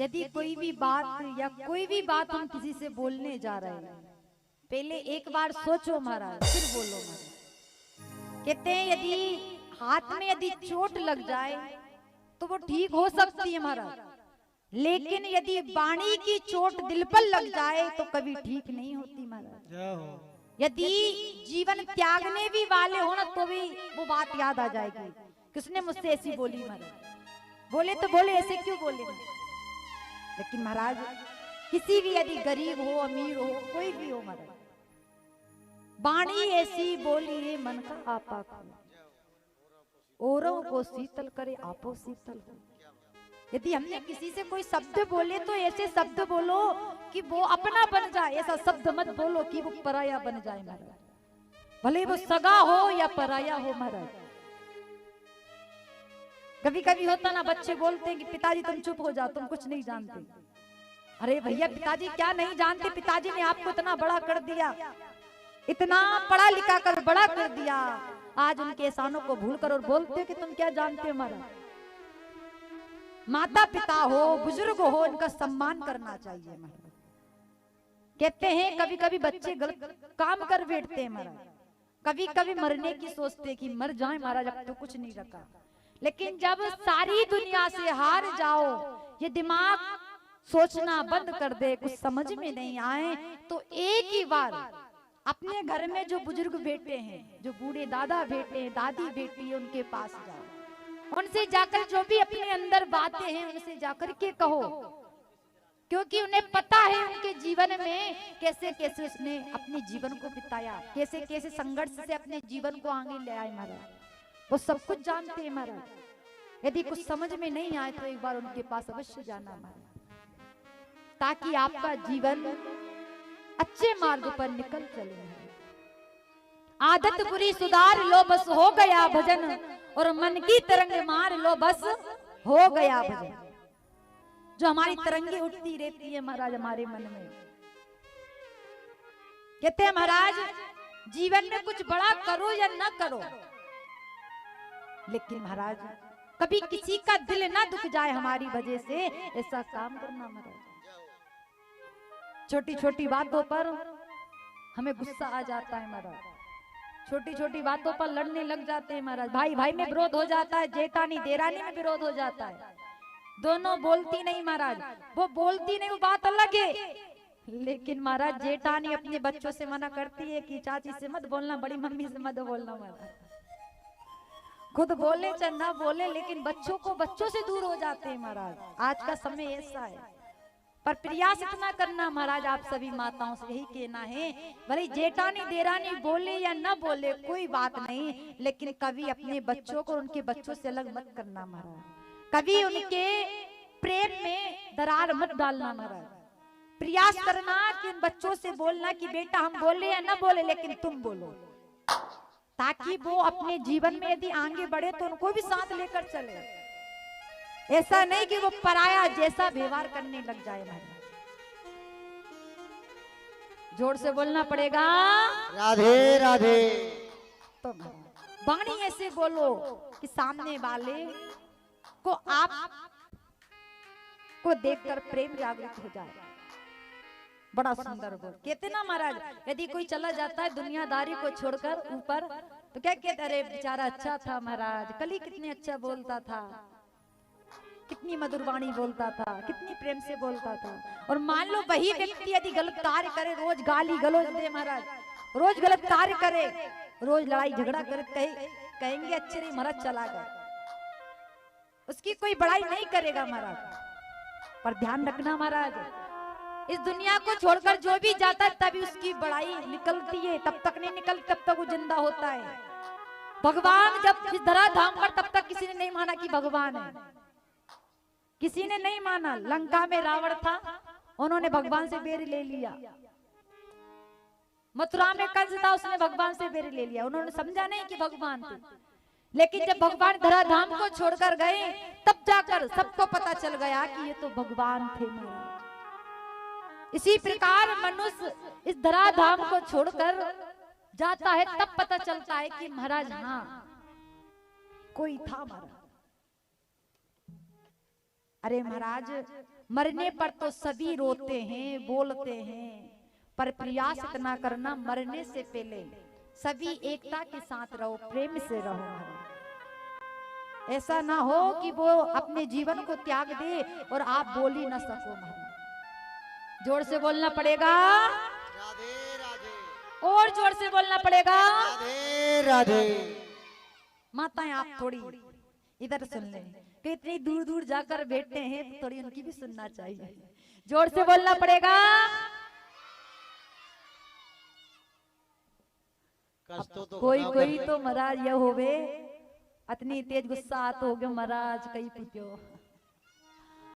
यदि कोई भी बात या कोई भी बात हम किसी से बोलने जा रहे हैं, पहले एक बार सोचो महाराज, फिर बोलो महाराज। कहते हैं यदि हाथ में यदि चोट लग जाए तो वो ठीक हो सकती है महाराज, लेकिन यदि वाणी की चोट दिल पर लग जाए तो कभी ठीक नहीं होती महाराज। यदि जीवन त्यागने भी वाले हो ना तो भी वो बात याद आ जाएगी, किसने मुझसे ऐसी बोली महाराज। बोले तो बोले, ऐसे क्यों बोले महाराज। लेकिन महाराज किसी भी यदि गरीब हो अमीर हो कोई भी हो महाराज, वाणी ऐसी बोली है मन का आपा को, औरों को शीतल करे आपो शीतल हो। यदि हमने किसी से कोई शब्द बोले तो ऐसे शब्द बोलो कि वो अपना बन जाए, ऐसा शब्द मत बोलो कि वो पराया बन जाए महाराज, भले वो सगा हो या पराया हो महाराज। कभी कभी होता ना, बच्चे बोलते हैं कि पिताजी तुम चुप हो जाओ, तुम कुछ नहीं जानते। अरे भैया पिताजी क्या नहीं जानते, पिताजी ने आपको इतना बड़ा कर दिया, इतना पढ़ा लिखा कर बड़ा कर दिया, आज उनके एहसानों को भूल कर और बोलते हो कि तुम क्या जानते हो महाराज। माता पिता हो बुजुर्ग हो इनका सम्मान करना चाहिए महाराज। कहते हैं कभी कभी बच्चे गलत काम कर बैठते हैं महाराज, कभी कभी मरने की सोचते कि मर जाए महाराज, अब तो कुछ नहीं रखा। लेकिन जब सारी दुनिया से हार जाओ, ये दिमाग सोचना बंद कर दे, कुछ समझ में नहीं आए तो एक ही बार अपने घर में जो बुजुर्ग बैठे हैं, जो बूढ़े दादा बैठे हैं, दादी बैठी है, उनके पास जाओ, उनसे जाकर जो भी अपने अंदर बातें हैं उनसे जाकर के कहो, क्योंकि उन्हें पता है उनके जीवन में कैसे कैसे उसने अपने जीवन को बिताया, कैसे कैसे संघर्ष से अपने जीवन को आगे ले आए महाराज। वो सब कुछ जानते हैं महाराज। यदि कुछ समझ में नहीं आए तो एक बार उनके पास अवश्य जाना महाराज, ताकि आपका जीवन अच्छे मार्ग पर निकल चले। आदत बुरी सुधार लो बस हो गया भजन, और मन की तरंग मार लो बस हो गया भजन। जो हमारी तरंगे उठती रहती है महाराज हमारे मन में, कहते हैं महाराज जीवन में कुछ बड़ा करो या ना करो, लेकिन महाराज कभी किसी का दिल ना दुख जाए हमारी वजह से, ऐसा काम करना महाराज। छोटी छोटी बातों पर हमें गुस्सा आ जाता है महाराज, छोटी छोटी बातों पर लड़ने लग जाते हैं महाराज। भाई भाई में विरोध हो जाता है, जेठानी देरानी में विरोध हो जाता है, दोनों बोलती नहीं महाराज। वो बोलती नहीं वो बात अलग है, लेकिन महाराज जेठानी अपने बच्चों से मना करती है कि चाची से मत बोलना, बड़ी मम्मी से मत बोलना महाराज। खुद बोले चाहे ना बोले, लेकिन बच्चों को बच्चों से दूर हो जाते हैं महाराज। आज का समय ऐसा है, पर प्रयास इतना करना महाराज, आप सभी माताओं से यही कहना है, भले जेठानी देरानी बोले या ना बोले कोई बात नहीं, लेकिन कभी अपने बच्चों को उनके बच्चों से अलग मत करना महाराज। कभी उनके प्रेम में दरार मत डालना महाराज। प्रयास करना कि उन बच्चों से बोलना कि बेटा हम बोले या ना बोले लेकिन तुम बोलो, ताकि वो अपने जीवन में यदि आगे बढ़े तो उनको भी साथ लेकर चले। ऐसा नहीं कि वो पराया जैसा व्यवहार करने लग जाए महाराज। जोर से बोलना पड़ेगा राधे राधे। तो वाणी ऐसे बोलो कि सामने वाले को आप को देखकर प्रेम जागृत हो जाए। बड़ा सुंदर बोल कहते ना महाराज, यदि कोई चला जाता है दुनियादारी को छोड़कर ऊपर तो क्या कहते, अरे बेचारा अच्छा था महाराज, कल ही कितने अच्छा बोलता था, कितनी मधुर वाणी बोलता था, कितनी प्रेम से बोलता था। और मान लो वही व्यक्ति यदि गलत कार्य करे, रोज गाली गलौज दे महाराज, रोज गलत कार्य करे, रोज लड़ाई झगड़ा करे, कहेंगे अच्छे नहीं महाराज चला गया, उसकी कोई बड़ाई नहीं करेगा महाराज। पर ध्यान रखना महाराज, इस दुनिया को छोड़कर जो भी जाता है तभी उसकी बड़ाई निकलती है, तब तक नहीं निकलती, तब तक वो जिंदा होता है। भगवान जब इस धरा धाम पर, तब तक किसी ने नहीं माना कि भगवान है, किसी ने नहीं माना। लंका में रावण था, उन्होंने भगवान से बैर ले लिया। मथुरा में कंस था, उसने भगवान से बैर ले लिया, उन्होंने समझा नहीं कि भगवान थे। लेकिन जब भगवान धरा धाम को छोड़कर गए तब जाकर सबको पता चल गया कि ये तो भगवान थे महाराज। इसी प्रकार मनुष्य इस धरा धाम को छोड़कर जाता है तब पता चलता है कि महाराज हाँ कोई था महाराज। अरे महाराज मरने पर तो सभी रोते हैं बोलते हैं, पर प्रयास इतना करना मरने से पहले सभी एकता के साथ रहो, प्रेम से रहो महाराज। ऐसा ना हो कि वो अपने जीवन को त्याग दे और आप बोल ही ना सको महाराज। जोर से बोलना पड़ेगा, राधे राधे और जोर से बोलना पड़ेगा। राधे राधे। माताएं आप थोड़ी इधर सुन लें कि इतनी दूर दूर जाकर बैठते हैं तो थोड़ी उनकी भी सुनना चाहिए। जोर से बोलना पड़ेगा। कोई कोई तो महाराज यह होवे, इतनी तेज गुस्सा आत हो गयो महाराज कई पूछो।